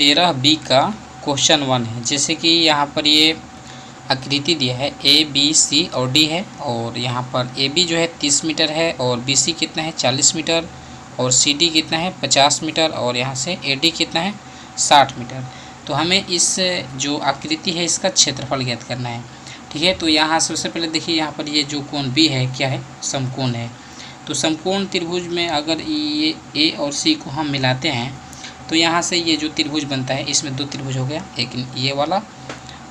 13B का question 1 है। जैसे कि यहाँ पर ये आकृति दिया है ABC और D है, और यहाँ पर AB जो है 30 मीटर है और BC कितना है 40 मीटर और CD कितना है 50 मीटर और यहाँ से AD कितना है 60 मीटर। तो हमें इस जो आकृति है इसका क्षेत्रफल ज्ञात करना है। ठीक है, तो यहाँ सबसे पहले देखिए यहाँ पर ये जो कोण B है क्या है, समकोण है। तो समकोण त्रिभुज में अगर ये A और C को हम मिलाते हैं तो यहाँ से ये जो त्रिभुज बनता है इसमें दो त्रिभुज हो गया, एक ये वाला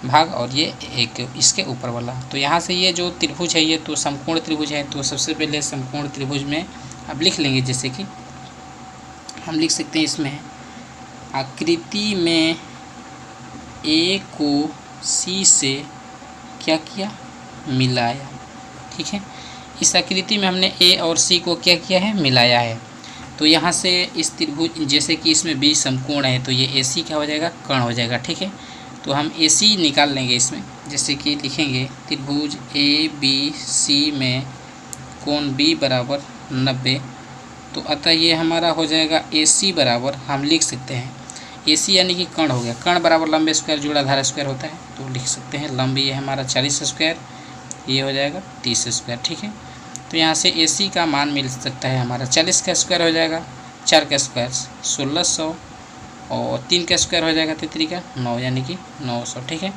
भाग और ये एक इसके ऊपर वाला। तो यहाँ से ये जो त्रिभुज है ये तो समकोण त्रिभुज है। तो सबसे पहले समकोण त्रिभुज में अब लिख लेंगे, जैसे कि हम लिख सकते हैं इसमें आकृति में A को C से क्या किया, मिलाया। ठीक है, इस आकृति में हमने A और C को क्या किया है, मिलाया है। तो यहाँ से इस त्रिभुज, जैसे कि इसमें B समकोण है तो ये AC क्या हो जाएगा, कर्ण हो जाएगा। ठीक है, तो हम AC निकाल लेंगे इसमें, जैसे कि लिखेंगे त्रिभुज ABC में कोण B बराबर 90। तो अतः ये हमारा हो जाएगा AC बराबर, हम लिख सकते हैं AC यानी कि कर्ण हो गया, कर्ण बराबर लंबे स्क्वायर जुड़ा आधार स्क्वायर होता है। तो लिख सकते हैं लंबी ये हमारा 40 स्क्वायर, ये हो जाएगा 30 स्क्वायर। ठीक है, तो यहाँ से AC का मान मिल सकता है हमारा 40 का स्क्वायर हो जाएगा, 4 का स्क्वायर 1600 और 3 का स्क्वायर हो जाएगा 33 का 9 यानी कि 900। ठीक है,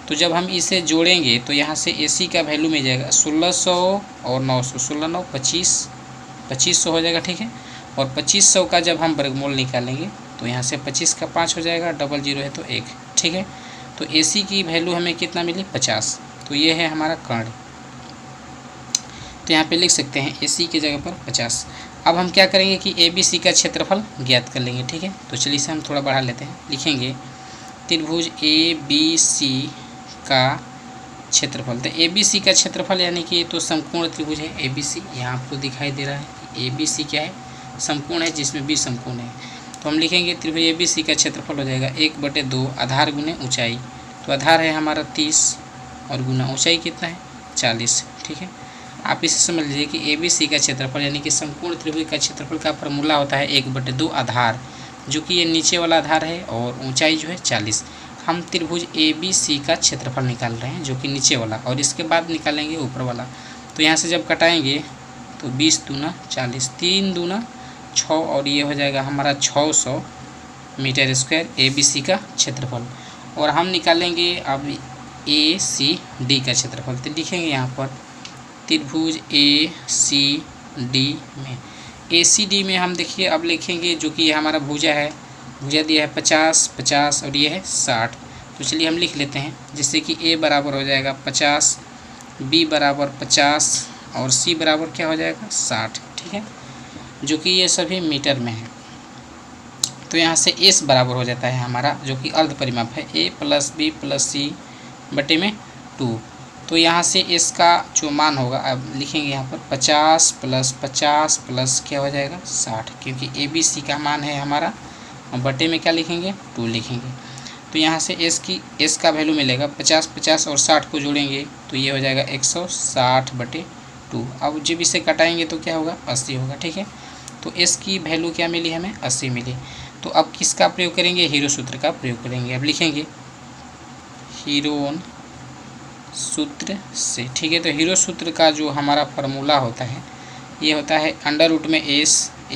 तो जब हम इसे जोड़ेंगे तो यहाँ से AC का वैल्यू मिल जाएगा 1600 और 900, 16 9 2500 हो जाएगा। ठीक है, और 2500 का जब हम वर्गमूल निकालेंगे तो यहाँ से 25 का 5 हो जाएगा, डबल 0 है तो 1। ठीक है, तो AC की वैल्यू हमें कितना मिली 50। तो ये है हमारा कर्ण। तो यहाँ पे लिख सकते हैं AC की जगह पर 50। अब हम क्या करेंगे कि ABC का क्षेत्रफल ज्ञात कर लेंगे। ठीक है, तो चलिए इसे हम थोड़ा बढ़ा लेते हैं, लिखेंगे त्रिभुज ABC का क्षेत्रफल। तो ABC का क्षेत्रफल यानी कि ये तो समकोण त्रिभुज है ABC, यहाँ आपको दिखाई दे रहा है कि ABC क्या है, समकोण है जिसमें B समकोण है। तो हम लिखेंगे त्रिभुज ABC का क्षेत्रफल हो जाएगा 1/2 आधार गुने ऊंचाई। तो आधार है हमारा 30 और गुना ऊंचाई कितना है 40। ठीक है, आप इसे समझ लीजिए कि ABC का क्षेत्रफल यानी कि समकोण त्रिभुज का क्षेत्रफल का फॉर्मूला होता है 1/2 आधार, जो कि ये नीचे वाला आधार है और ऊंचाई जो है 40। हम त्रिभुज ABC का क्षेत्रफल निकाल रहे हैं जो कि नीचे वाला, और इसके बाद निकालेंगे ऊपर वाला। तो यहाँ से जब कटाएंगे तो 20 दूना 40, 3 दूना 6 और ये हो जाएगा हमारा 600 मीटर स्क्वायर ABC का क्षेत्रफल। और हम निकालेंगे अब ACD का क्षेत्रफल। तो लिखेंगे यहाँ पर त्रिभुज ACD में, ACD में हम देखिए अब लिखेंगे जो कि ये हमारा भुजा है, भुजा दिया है 50 50 और ये है 60। तो चलिए हम लिख लेते हैं, जैसे कि A बराबर हो जाएगा 50, B बराबर 50 और C बराबर क्या हो जाएगा 60। ठीक है, जो कि ये सभी मीटर में है। तो यहाँ से S बराबर हो जाता है हमारा, जो कि अर्ध परिमाप है, A + B + C बटे में 2। तो यहाँ से S का जो मान होगा, अब लिखेंगे यहाँ पर 50 + 50 प्लस क्या हो जाएगा 60, क्योंकि ABC का मान है हमारा, और बटे में क्या लिखेंगे 2 लिखेंगे। तो यहाँ से S का वैल्यू मिलेगा 50 50 और 60 को जोड़ेंगे तो ये हो जाएगा 160/2। अब जब इसे कटाएंगे तो क्या होगा 80 होगा। ठीक है, तो S की वैल्यू क्या मिली हमें 80 मिली। तो अब किसका प्रयोग करेंगे, हीरो सूत्र का प्रयोग करेंगे। अब लिखेंगे हीरोन सूत्र से। ठीक है, तो हीरो सूत्र का जो हमारा फार्मूला होता है ये होता है √में S -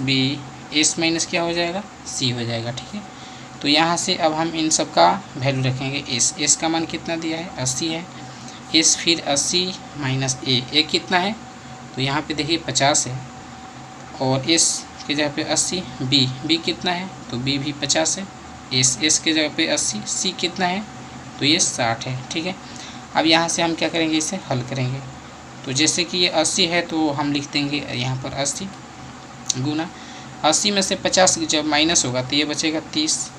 B S माइनस क्या हो जाएगा C हो जाएगा। ठीक है, तो यहाँ से अब हम इन सब का वैल्यू रखेंगे। S का मान कितना दिया है 80 है, S फिर 80 - A कितना है, तो यहाँ पे देखिए 50 है, और S के जगह पे 80, B कितना है, तो B भी 50 है, S के जगह पे 80, C कितना है, तो ये 60 है। ठीक है, अब यहाँ से हम क्या करेंगे, इसे हल करेंगे। तो जैसे कि ये 80 है तो हम लिख देंगे यहाँ पर 80 गुना 80 में से 50 जब माइनस होगा तो ये बचेगा 30,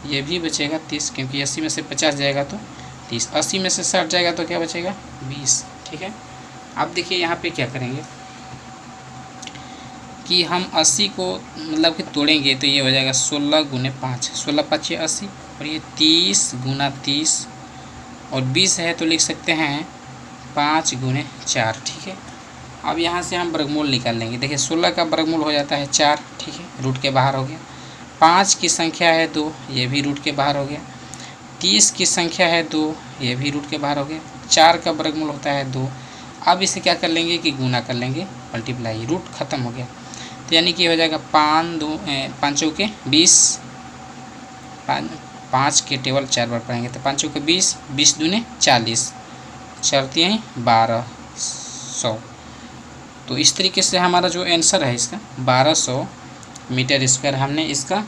ये भी बचेगा 30, क्योंकि 80 में से 50 जाएगा तो 30, 80 में से 60 जाएगा तो क्या बचेगा 20। ठीक है, अब देखिए यहाँ पे क्या करेंगे कि हम 80 को मतलब कि तोड़ेंगे तो ये हो जाएगा 16 × 5, 16 5 80, और ये 30 × 30 और 20 है तो लिख सकते हैं 5 × 4। ठीक है, अब यहाँ से हम वर्गमूल निकाल लेंगे। देखिए 16 का वर्गमूल हो जाता है 4। ठीक है, रूट के बाहर हो गया, 5 की संख्या है 2, ये भी रूट के बाहर हो गया। 30 की संख्या है 2, ये भी रूट के बाहर हो गया। 4 का वर्गमूल होता है 2। अब इसे क्या कर लेंगे कि गुना कर लेंगे, मल्टीप्लाई, रूट खत्म हो गया। तो यानी कि हो जाएगा 5 चौके 20, 5 के टेबल 4 बार पढ़ेंगे तो 5 चौके 20, 20 दूने 40, चलती हैं 1200। तो इस तरीके से हमारा जो आंसर है इसका 1200 मीटर स्क्वायर हमने इसका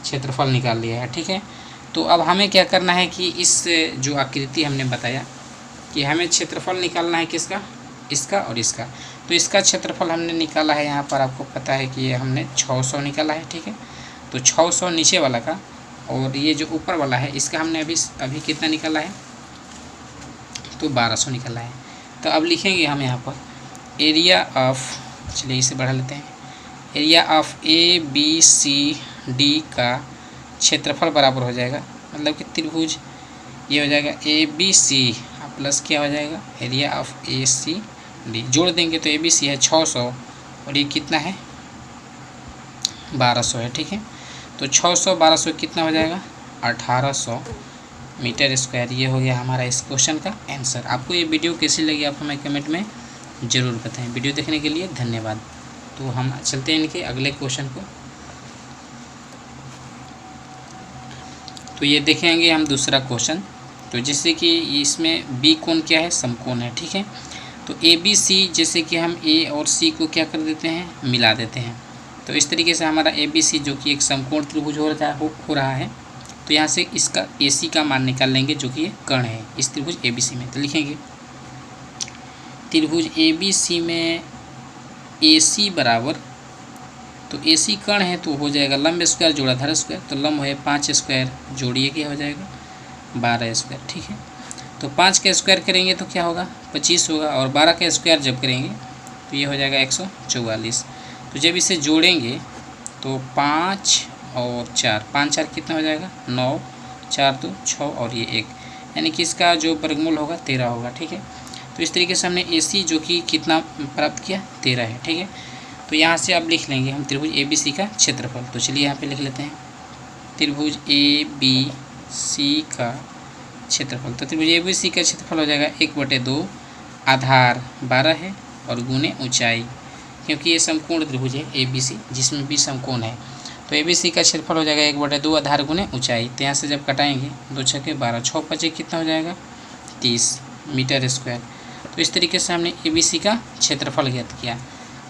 क्षेत्रफल निकाल लिया है। ठीक है, तो अब हमें क्या करना है कि इस जो आकृति हमने बताया कि हमें क्षेत्रफल निकालना है किसका, इसका और इसका। तो इसका क्षेत्रफल हमने निकाला है, यहाँ पर आपको पता है कि ये हमने 600 निकाला है। ठीक है, तो 600 नीचे वाला का और ये जो ऊपर वाला है इसका हमने अभी कितना निकाला है, तो 1200 निकाला है। तो अब लिखेंगे हम यहाँ पर एरिया ऑफ, चलिए इसे बढ़ा लेते हैं, एरिया ऑफ ABCD का क्षेत्रफल बराबर हो जाएगा, मतलब कि त्रिभुज ये हो जाएगा ABC प्लस क्या हो जाएगा एरिया ऑफ ACD, जोड़ देंगे तो ABC है 600 और ये कितना है 1200 है। ठीक है, तो 600 1200 कितना हो जाएगा 1800 मीटर स्क्वायर। ये हो गया हमारा इस क्वेश्चन का आंसर। आपको ये वीडियो कैसी लगी आप हमें कमेंट में ज़रूर बताएं। वीडियो देखने के लिए धन्यवाद। तो हम चलते हैं इनके अगले क्वेश्चन को। तो ये देखेंगे हम दूसरा क्वेश्चन। तो जैसे कि इसमें बी कोण क्या है, समकोण है। ठीक है, तो ABC जैसे कि हम A और C को क्या कर देते हैं, मिला देते हैं। तो इस तरीके से हमारा ABC जो कि एक समकोण त्रिभुज हो रहा है। तो यहाँ से इसका AC का मान निकाल लेंगे जो कि ये कर्ण है इस त्रिभुज ABC में। तो लिखेंगे त्रिभुज ABC में AC बराबर, तो AC कर्ण है तो हो जाएगा लंब स्क्वायर जोड़ा धर स्क्वायर, तो लंब है 5 स्क्वायर जोड़िए क्या हो जाएगा 12 स्क्वायर। ठीक है, तो 5 का स्क्वायर करेंगे तो क्या होगा 25 होगा, और 12 का स्क्वायर जब करेंगे तो ये हो जाएगा 144। तो जब इसे जोड़ेंगे तो 5 और 4, 5 4 कितना हो जाएगा 9, 4 2 6 और ये 1, यानी कि इसका जो वर्गमूल होगा 13 होगा। ठीक है, तो इस तरीके से हमने AC जो कि कितना प्राप्त किया 13 है। ठीक है, तो यहाँ से अब लिख लेंगे हम त्रिभुज ABC का क्षेत्रफल। तो चलिए यहाँ पे लिख लेते हैं त्रिभुज ABC का क्षेत्रफल। तो त्रिभुज ABC का क्षेत्रफल हो जाएगा 1/2, आधार 12 है और गुने ऊंचाई, क्योंकि ये समकोण त्रिभुज है ABC जिसमें भी समकोण है। तो ABC का क्षेत्रफल हो जाएगा 1/2 आधार गुने ऊंचाई। तो यहाँ से जब कटाएंगे 2 छक्के 12, 6 5 कितना हो जाएगा 30 मीटर स्क्वायर। तो इस तरीके से हमने ABC का क्षेत्रफल ज्ञात किया।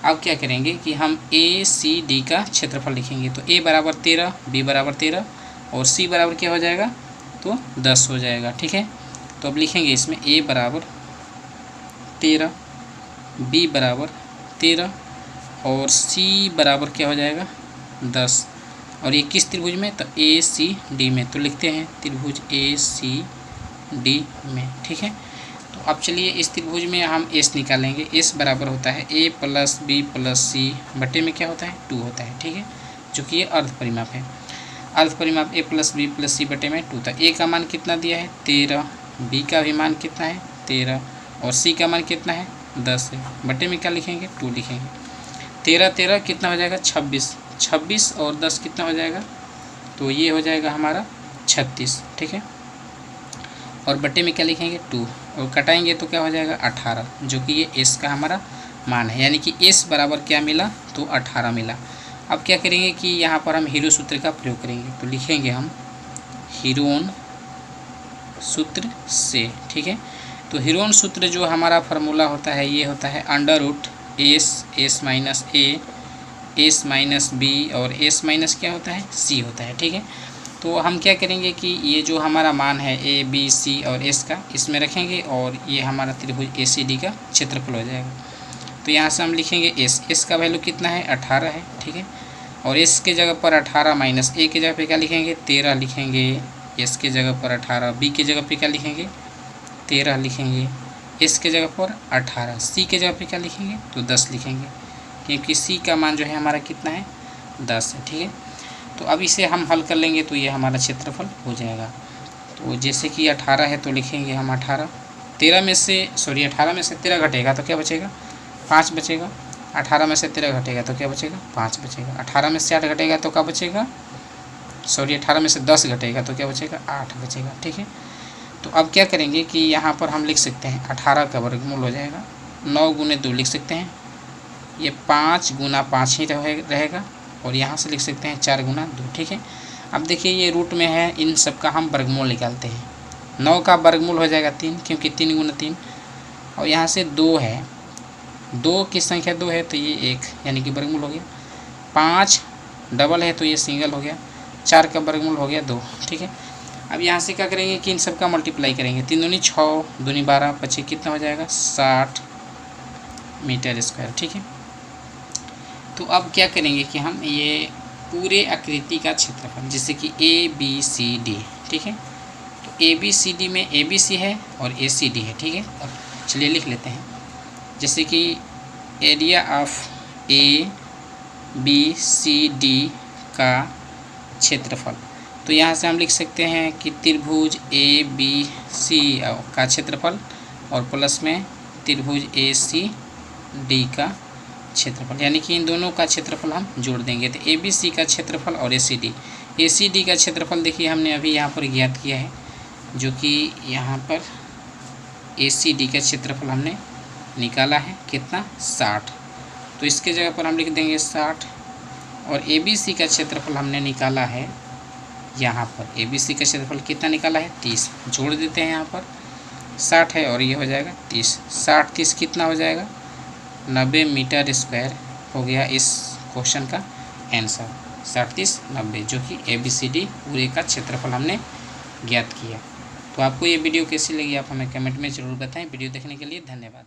अब क्या करेंगे कि हम ACD का क्षेत्रफल लिखेंगे। तो A बराबर 13, B बराबर 13 और C बराबर क्या हो जाएगा तो 10 हो जाएगा। ठीक है, तो अब लिखेंगे इसमें A बराबर 13, B बराबर 13 और C बराबर क्या हो जाएगा 10। और ये किस त्रिभुज में, तो ACD में। तो लिखते हैं त्रिभुज ACD में। ठीक है, तो अब चलिए इस त्रिभुज में हम S निकालेंगे। S बराबर होता है A plus B plus C बटे में क्या होता है 2 होता है। ठीक है, जो कि ये अर्ध परिमाप है। अर्ध परिमाप A plus B plus C बटे में 2 था। A का मान कितना दिया है 13, B का भी मान कितना है 13 और C का मान कितना है 10 है। बटे में क्या लिखेंगे 2 लिखेंगे। 13 13 कितना हो जाएगा 26, 26 और 10 कितना हो जाएगा, तो ये हो जाएगा हमारा 36। ठीक है, और बटे में क्या लिखेंगे 2 और कटाएंगे तो क्या हो जाएगा 18, जो कि ये S का हमारा मान है। यानी कि S बराबर क्या मिला तो 18 मिला। अब क्या करेंगे कि यहाँ पर हम हीरो सूत्र का प्रयोग करेंगे। तो लिखेंगे हम हीरोन सूत्र से। ठीक है, तो हीरोन सूत्र जो हमारा फार्मूला होता है ये होता है √S minus A, S minus B और S माइनस क्या होता है C होता है। ठीक है, तो हम क्या करेंगे कि ये जो हमारा मान है A B C और S का इसमें रखेंगे और ये हमारा त्रिभुज ACD का क्षेत्रफल हो जाएगा। तो यहाँ से हम लिखेंगे S का वैल्यू कितना है 18 है। ठीक है, और S के जगह पर 18 माइनस A के जगह पे क्या लिखेंगे 13 लिखेंगे। S के जगह पर 18, B के जगह पे क्या लिखेंगे 13 लिखेंगे, S के जगह पर 18, C के जगह पे क्या लिखेंगे तो 10 लिखेंगे, क्योंकि C का मान जो है हमारा कितना है 10 है। ठीक है, तो अब इसे हम हल कर लेंगे तो ये हमारा क्षेत्रफल हो जाएगा। तो जैसे कि 18 है तो लिखेंगे हम 18, 18 में से 13 घटेगा तो क्या बचेगा 5 बचेगा। 18 में से 13 घटेगा तो क्या बचेगा 5 बचेगा। 18 में से 8 घटेगा तो क्या बचेगा सॉरी 18 में से 10 घटेगा तो क्या बचेगा 8 बचेगा। ठीक है, तो अब क्या करेंगे कि यहाँ पर हम लिख सकते हैं 18 का वर्गमूल हो जाएगा 9 गुने 2 लिख सकते हैं, ये 5 गुना 5 ही रहेगा और यहाँ से लिख सकते हैं 4 गुना 2। ठीक है, अब देखिए ये रूट में है, इन सब का हम वर्गमूल निकालते हैं। 9 का वर्गमूल हो जाएगा 3, क्योंकि 3 गुना 3, और यहाँ से 2 है, 2 की संख्या 2 है तो ये 1 यानी कि वर्गमूल हो गया। 5 डबल है तो ये सिंगल हो गया। 4 का वर्गमूल हो गया 2। ठीक है, अब यहाँ से क्या करेंगे कि इन सब का मल्टीप्लाई करेंगे। 3 दूनी 6, दूनी 12, 25 कितना हो जाएगा 60 मीटर स्क्वायर। ठीक है, तो अब क्या करेंगे कि हम ये पूरे आकृति का क्षेत्रफल, जैसे कि ABCD, ठीक है, तो ABCD में ABC है और ACD है। ठीक है, अब चलिए लिख लेते हैं, जैसे कि एरिया ऑफ ABCD का क्षेत्रफल, तो यहाँ से हम लिख सकते हैं कि त्रिभुज ABC का क्षेत्रफल और प्लस में त्रिभुज ACD का क्षेत्रफल, यानी कि इन दोनों का क्षेत्रफल हम जोड़ देंगे। तो ABC का क्षेत्रफल और ACD का क्षेत्रफल देखिए हमने अभी यहाँ पर ज्ञात किया है, जो कि यहाँ पर ACD का क्षेत्रफल हमने निकाला है कितना 60, तो इसके जगह पर हम लिख देंगे 60, और ABC का क्षेत्रफल हमने निकाला है यहाँ पर, ABC का क्षेत्रफल कितना निकाला है 30, जोड़ देते हैं यहाँ पर 60 है और ये हो जाएगा 30, 60 30 कितना हो जाएगा 90 मीटर स्क्वायर हो गया इस क्वेश्चन का आंसर। 60 30 90, जो कि ABCD पूरे का क्षेत्रफल हमने ज्ञात किया। तो आपको ये वीडियो कैसी लगी आप हमें कमेंट में ज़रूर बताएं। वीडियो देखने के लिए धन्यवाद।